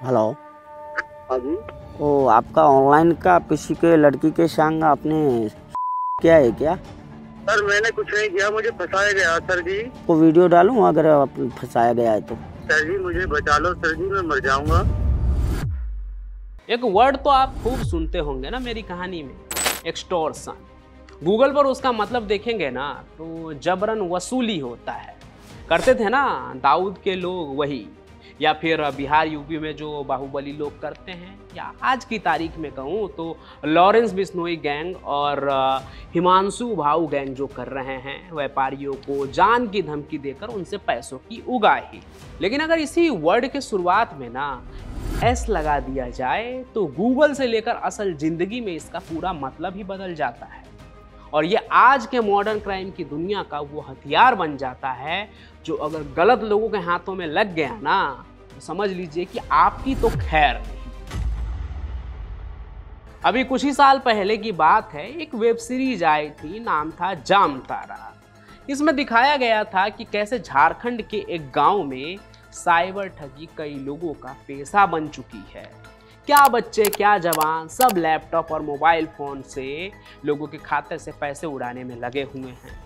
Hello. हाँ जी। ओ, आपका online का किसी के लड़की के संग आपने किया है क्या? सर मैंने कुछ नहीं किया, मुझे फंसाया गया सर जी। को वीडियो डालूं अगर आप फंसाया गया है तो? सर जी मुझे बचा लो सर जी, मैं मर जाऊंगा। एक वर्ड तो आप खूब सुनते होंगे ना मेरी कहानी में, एक्सटॉर्शन। गूगल पर उसका मतलब देखेंगे ना तो जबरन वसूली होता है। करते थे ना दाऊद के लोग वही, या फिर बिहार यूपी में जो बाहुबली लोग करते हैं, या आज की तारीख में कहूँ तो लॉरेंस बिश्नोई गैंग और हिमांशु भाऊ गैंग जो कर रहे हैं, व्यापारियों को जान की धमकी देकर उनसे पैसों की उगाही। लेकिन अगर इसी वर्ड के शुरुआत में ना एस लगा दिया जाए तो गूगल से लेकर असल जिंदगी में इसका पूरा मतलब ही बदल जाता है। और ये आज के मॉडर्न क्राइम की दुनिया का वो हथियार बन जाता है जो अगर गलत लोगों के हाथों में लग गया ना तो समझ लीजिए कि आपकी तो खैर नहीं। अभी कुछ ही साल पहले की बात है, एक वेब सीरीज आई थी, नाम था जामतारा। इसमें दिखाया गया था कि कैसे झारखंड के एक गांव में साइबर ठगी कई लोगों का पेशा बन चुकी है। क्या बच्चे क्या जवान सब लैपटॉप और मोबाइल फ़ोन से लोगों के खाते से पैसे उड़ाने में लगे हुए हैं।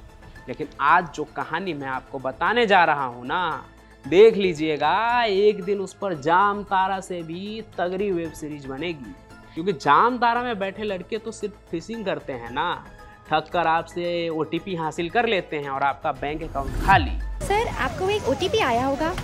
लेकिन आज जो कहानी मैं आपको बताने जा रहा हूँ ना, देख लीजिएगा, एक दिन उस पर जामतारा से भी तगड़ी वेब सीरीज बनेगी। क्योंकि जामतारा में बैठे लड़के तो सिर्फ फिशिंग करते हैं ना, ठग कर आपसे OTP हासिल कर लेते हैं और आपका बैंक अकाउंट खाली। सर आपको एक OTP आया होगा।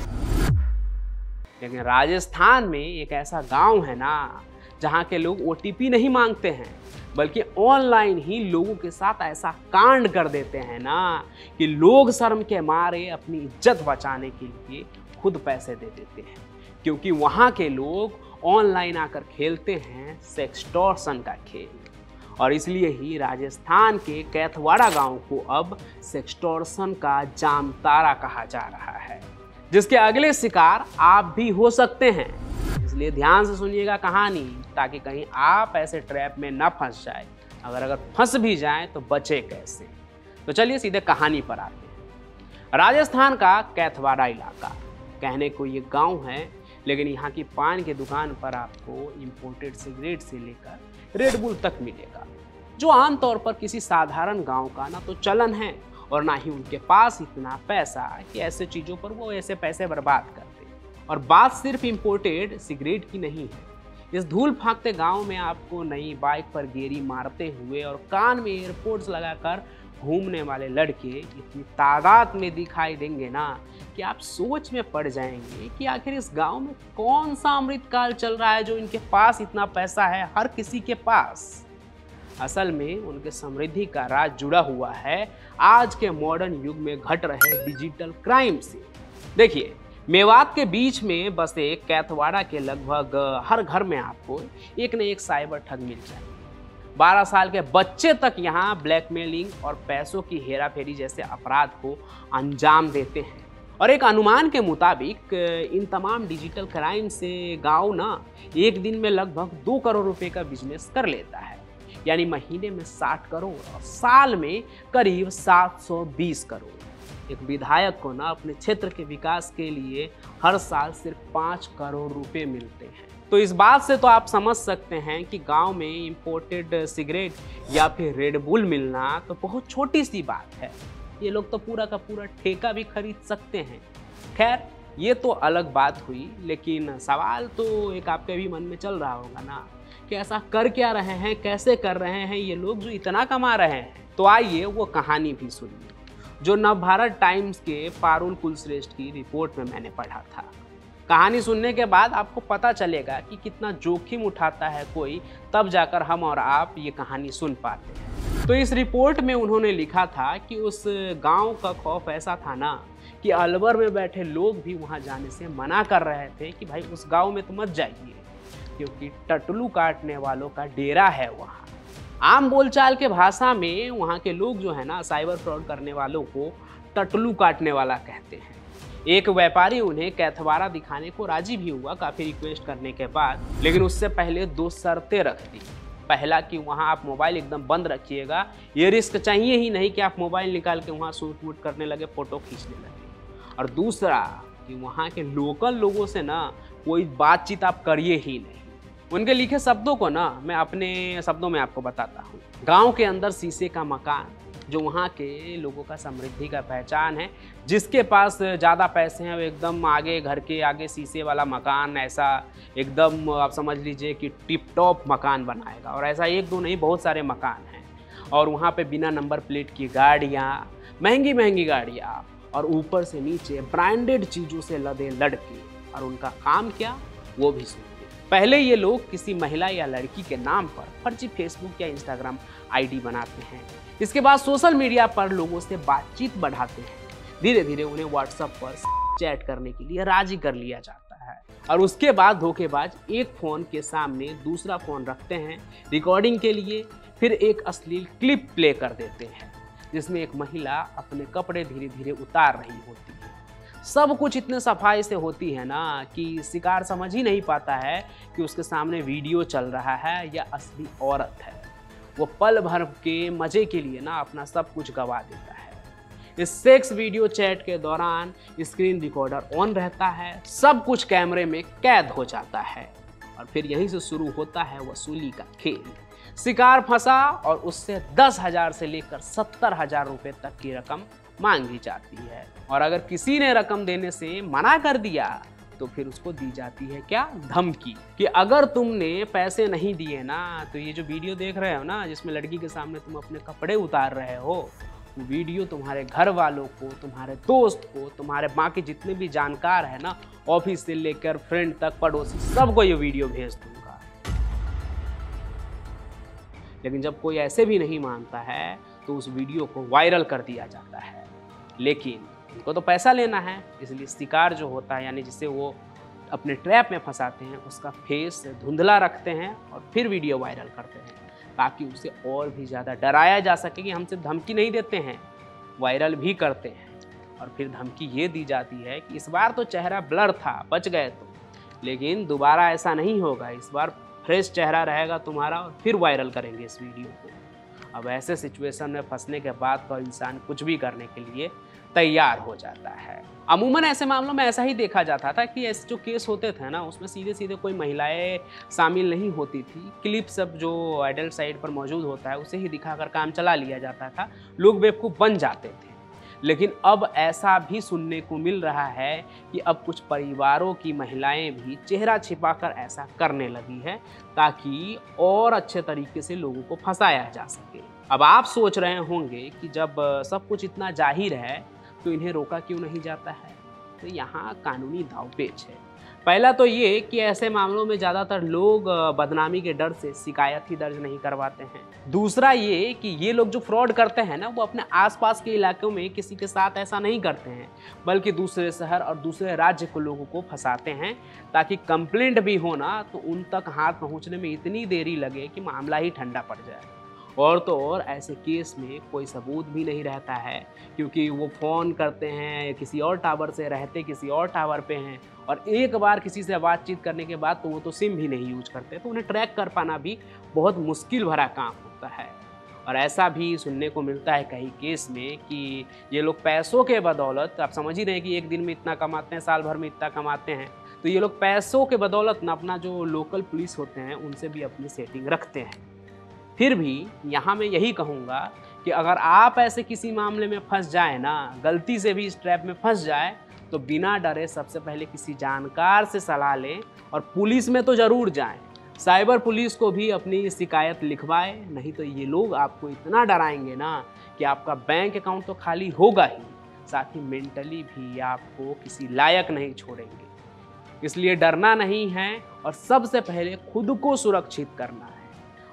लेकिन राजस्थान में एक ऐसा गांव है ना जहां के लोग OTP नहीं मांगते हैं, बल्कि ऑनलाइन ही लोगों के साथ ऐसा कांड कर देते हैं ना कि लोग शर्म के मारे अपनी इज्जत बचाने के लिए खुद पैसे दे देते हैं। क्योंकि वहां के लोग ऑनलाइन आकर खेलते हैं सेक्सटॉर्शन का खेल। और इसलिए ही राजस्थान के कैथवाड़ा गांव को अब सेक्सटॉर्शन का जामतारा कहा जा रहा है, जिसके अगले शिकार आप भी हो सकते हैं। इसलिए ध्यान से सुनिएगा कहानी, ताकि कहीं आप ऐसे ट्रैप में ना फंस जाए। अगर फंस भी जाएं तो बचे कैसे। तो चलिए सीधे कहानी पर आते हैं। राजस्थान का कैथवाड़ा इलाका कहने को ये गांव है, लेकिन यहाँ की पान की दुकान पर आपको इंपोर्टेड सिगरेट से लेकर रेड बुल तक मिलेगा, जो आमतौर पर किसी साधारण गाँव का ना तो चलन है और ना ही उनके पास इतना पैसा कि ऐसे चीज़ों पर वो ऐसे पैसे बर्बाद करते। और बात सिर्फ इंपोर्टेड सिगरेट की नहीं है। इस धूल फाकते गांव में आपको नई बाइक पर गेरी मारते हुए और कान में एयरपोर्ट्स लगाकर घूमने वाले लड़के इतनी तादाद में दिखाई देंगे ना कि आप सोच में पड़ जाएंगे कि आखिर इस गांव में कौन सा अमृतकाल चल रहा है जो इनके पास इतना पैसा है हर किसी के पास। असल में उनके समृद्धि का राज जुड़ा हुआ है आज के मॉडर्न युग में घट रहे डिजिटल क्राइम से। देखिए, मेवात के बीच में बसे कैथवाड़ा के लगभग हर घर में आपको एक न एक साइबर ठग मिल जाएंगे। 12 साल के बच्चे तक यहाँ ब्लैकमेलिंग और पैसों की हेराफेरी जैसे अपराध को अंजाम देते हैं। और एक अनुमान के मुताबिक इन तमाम डिजिटल क्राइम से गांव ना एक दिन में लगभग 2 करोड़ रुपए का बिजनेस कर लेता है। यानी महीने में 60 करोड़ और साल में करीब 720 करोड़। एक विधायक को ना अपने क्षेत्र के विकास के लिए हर साल सिर्फ 5 करोड़ रुपए मिलते हैं। तो इस बात से तो आप समझ सकते हैं कि गांव में इंपोर्टेड सिगरेट या फिर रेड बुल मिलना तो बहुत छोटी सी बात है। ये लोग तो पूरा का पूरा ठेका भी खरीद सकते हैं। खैर, ये तो अलग बात हुई, लेकिन सवाल तो एक आपके भी मन में चल रहा होगा ना कि ऐसा कर क्या रहे हैं, कैसे कर रहे हैं ये लोग जो इतना कमा रहे हैं। तो आइए वो कहानी भी सुनिए जो नवभारत टाइम्स के पारुल कुलश्रेष्ठ की रिपोर्ट में मैंने पढ़ा था। कहानी सुनने के बाद आपको पता चलेगा कि कितना जोखिम उठाता है कोई, तब जाकर हम और आप ये कहानी सुन पाते हैं। तो इस रिपोर्ट में उन्होंने लिखा था कि उस गांव का खौफ ऐसा था ना कि अलवर में बैठे लोग भी वहां जाने से मना कर रहे थे कि भाई उस गांव में तो मत जाइए, क्योंकि टटलू काटने वालों का डेरा है वहाँ। आम बोलचाल के भाषा में वहाँ के लोग जो है ना साइबर फ्रॉड करने वालों को टटलू काटने वाला कहते हैं। एक व्यापारी उन्हें कैथवाड़ा दिखाने को राजी भी हुआ काफ़ी रिक्वेस्ट करने के बाद, लेकिन उससे पहले 2 शर्तें रख दी। पहला कि वहाँ आप मोबाइल एकदम बंद रखिएगा, ये रिस्क चाहिए ही नहीं कि आप मोबाइल निकाल के वहाँ शूट वूट करने लगे, फ़ोटो खींचने लगे। और दूसरा कि वहाँ के लोकल लोगों से ना कोई बातचीत आप करिए ही नहीं। उनके लिखे शब्दों को ना मैं अपने शब्दों में आपको बताता हूँ। गांव के अंदर शीशे का मकान, जो वहाँ के लोगों का समृद्धि का पहचान है। जिसके पास ज़्यादा पैसे हैं वो एकदम आगे, घर के आगे शीशे वाला मकान, ऐसा एकदम आप समझ लीजिए कि टिप टॉप मकान बनाएगा। और ऐसा एक दो नहीं, बहुत सारे मकान हैं। और वहाँ पे बिना नंबर प्लेट की गाड़ियाँ, महंगी महंगी गाड़ियाँ, और ऊपर से नीचे ब्रांडेड चीज़ों से लदे लड़के। और उनका काम क्या, वो भी सुनिए। पहले ये लोग किसी महिला या लड़की के नाम पर फर्जी फेसबुक या इंस्टाग्राम आईडी बनाते हैं। इसके बाद सोशल मीडिया पर लोगों से बातचीत बढ़ाते हैं। धीरे धीरे उन्हें व्हाट्सएप पर चैट करने के लिए राजी कर लिया जाता है। और उसके बाद धोखेबाज एक फ़ोन के सामने दूसरा फ़ोन रखते हैं रिकॉर्डिंग के लिए, फिर एक अश्लील क्लिप प्ले कर देते हैं जिसमें एक महिला अपने कपड़े धीरे धीरे उतार रही होती है। सब कुछ इतने सफाई से होती है ना कि शिकार समझ ही नहीं पाता है कि उसके सामने वीडियो चल रहा है या असली औरत है। वो पल भर के मज़े के लिए ना अपना सब कुछ गवा देता है। इस सेक्स वीडियो चैट के दौरान स्क्रीन रिकॉर्डर ऑन रहता है, सब कुछ कैमरे में कैद हो जाता है। और फिर यहीं से शुरू होता है वसूली का खेल। शिकार फंसा और उससे 10,000 से लेकर 70,000 रुपये तक की रकम मांगी जाती है। और अगर किसी ने रकम देने से मना कर दिया तो फिर उसको दी जाती है क्या, धमकी, कि अगर तुमने पैसे नहीं दिए ना तो ये जो वीडियो देख रहे हो ना, जिसमें लड़की के सामने तुम अपने कपड़े उतार रहे हो, वो वीडियो तुम्हारे घर वालों को, तुम्हारे दोस्त को, तुम्हारे बाकी जितने भी जानकार है ना, ऑफिस से लेकर फ्रेंड तक, पड़ोसी, सबको ये वीडियो भेज दूंगा। लेकिन जब कोई ऐसे भी नहीं मानता है तो उस वीडियो को वायरल कर दिया जाता है। लेकिन उनको तो पैसा लेना है, इसलिए शिकार जो होता है, यानी जिसे वो अपने ट्रैप में फंसाते हैं, उसका फेस धुंधला रखते हैं और फिर वीडियो वायरल करते हैं ताकि उसे और भी ज़्यादा डराया जा सके कि हम सिर्फ धमकी नहीं देते हैं, वायरल भी करते हैं। और फिर धमकी ये दी जाती है कि इस बार तो चेहरा ब्लर था, बच गए तो, लेकिन दोबारा ऐसा नहीं होगा, इस बार फ्रेश चेहरा रहेगा तुम्हारा और फिर वायरल करेंगे इस वीडियो को। अब ऐसे सिचुएशन में फंसने के बाद तो इंसान कुछ भी करने के लिए तैयार हो जाता है। अमूमन ऐसे मामलों में ऐसा ही देखा जाता था कि ऐसे जो केस होते थे ना, उसमें सीधे सीधे कोई महिलाएं शामिल नहीं होती थी। क्लिप सब जो एडल्ट साइट पर मौजूद होता है उसे ही दिखाकर काम चला लिया जाता था, लोग बेवकूफ़ बन जाते थे। लेकिन अब ऐसा भी सुनने को मिल रहा है कि अब कुछ परिवारों की महिलाएं भी चेहरा छिपाकर ऐसा करने लगी है ताकि और अच्छे तरीके से लोगों को फंसाया जा सके। अब आप सोच रहे होंगे कि जब सब कुछ इतना जाहिर है तो इन्हें रोका क्यों नहीं जाता है। तो यहाँ कानूनी दांवपेच है। पहला तो ये कि ऐसे मामलों में ज़्यादातर लोग बदनामी के डर से शिकायत ही दर्ज नहीं करवाते हैं। दूसरा ये कि ये लोग जो फ्रॉड करते हैं ना, वो अपने आसपास के इलाकों में किसी के साथ ऐसा नहीं करते हैं, बल्कि दूसरे शहर और दूसरे राज्य के लोगों को फंसाते हैं ताकि कंप्लेंट भी हो ना तो उन तक हाथ पहुँचने में इतनी देरी लगे कि मामला ही ठंडा पड़ जाए। और तो और ऐसे केस में कोई सबूत भी नहीं रहता है, क्योंकि वो फ़ोन करते हैं किसी और टावर से, रहते किसी और टावर पे हैं, और एक बार किसी से बातचीत करने के बाद तो वो तो सिम भी नहीं यूज करते, तो उन्हें ट्रैक कर पाना भी बहुत मुश्किल भरा काम होता है। और ऐसा भी सुनने को मिलता है कई केस में कि ये लोग पैसों के बदौलत, आप समझ ही रहे हैं कि एक दिन में इतना कमाते हैं, साल भर में इतना कमाते हैं, तो ये लोग पैसों के बदौलत ना अपना जो लोकल पुलिस होते हैं उनसे भी अपनी सेटिंग रखते हैं। फिर भी यहाँ मैं यही कहूँगा कि अगर आप ऐसे किसी मामले में फंस जाए ना, गलती से भी इस ट्रैप में फंस जाए, तो बिना डरे सबसे पहले किसी जानकार से सलाह लें और पुलिस में तो ज़रूर जाएं। साइबर पुलिस को भी अपनी शिकायत लिखवाएं, नहीं तो ये लोग आपको इतना डराएंगे ना कि आपका बैंक अकाउंट तो खाली होगा ही, साथ ही मेंटली भी आपको किसी लायक नहीं छोड़ेंगे। इसलिए डरना नहीं है और सबसे पहले खुद को सुरक्षित करना है।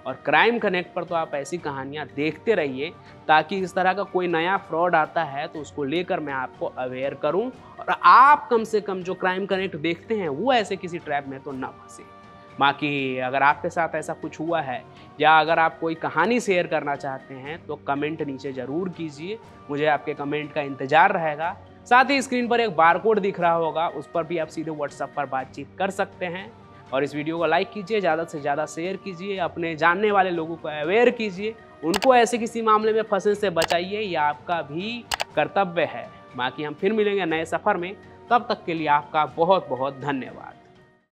और क्राइम कनेक्ट पर तो आप ऐसी कहानियाँ देखते रहिए ताकि इस तरह का कोई नया फ्रॉड आता है तो उसको लेकर मैं आपको अवेयर करूं और आप कम से कम जो क्राइम कनेक्ट देखते हैं वो ऐसे किसी ट्रैप में तो ना फंसे। बाकी अगर आपके साथ ऐसा कुछ हुआ है या अगर आप कोई कहानी शेयर करना चाहते हैं तो कमेंट नीचे ज़रूर कीजिए, मुझे आपके कमेंट का इंतज़ार रहेगा। साथ ही स्क्रीन पर एक बारकोड दिख रहा होगा, उस पर भी आप सीधे व्हाट्सएप पर बातचीत कर सकते हैं। और इस वीडियो को लाइक कीजिए, ज़्यादा से ज़्यादा शेयर कीजिए, अपने जानने वाले लोगों को अवेयर कीजिए, उनको ऐसे किसी मामले में फंसने से बचाइए, यह आपका भी कर्तव्य है। बाकी हम फिर मिलेंगे नए सफ़र में, तब तक के लिए आपका बहुत बहुत धन्यवाद।